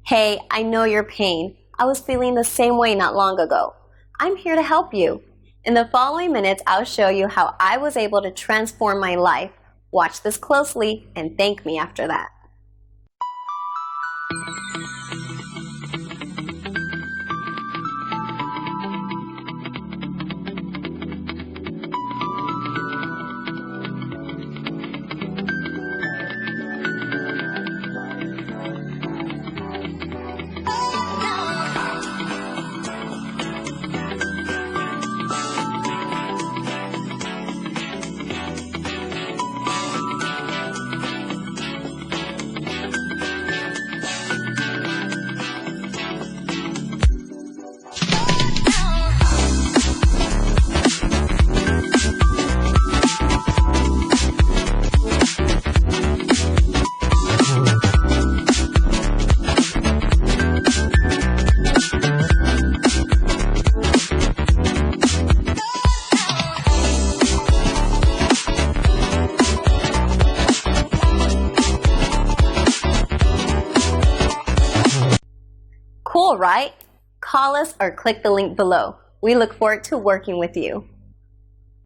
Hey, I know your pain. I was feeling the same way not long ago. I'm here to help you. In the following minutes, I'll show you how I was able to transform my life. Watch this closely and thank me after that. Cool, right? Call us or click the link below. We look forward to working with you.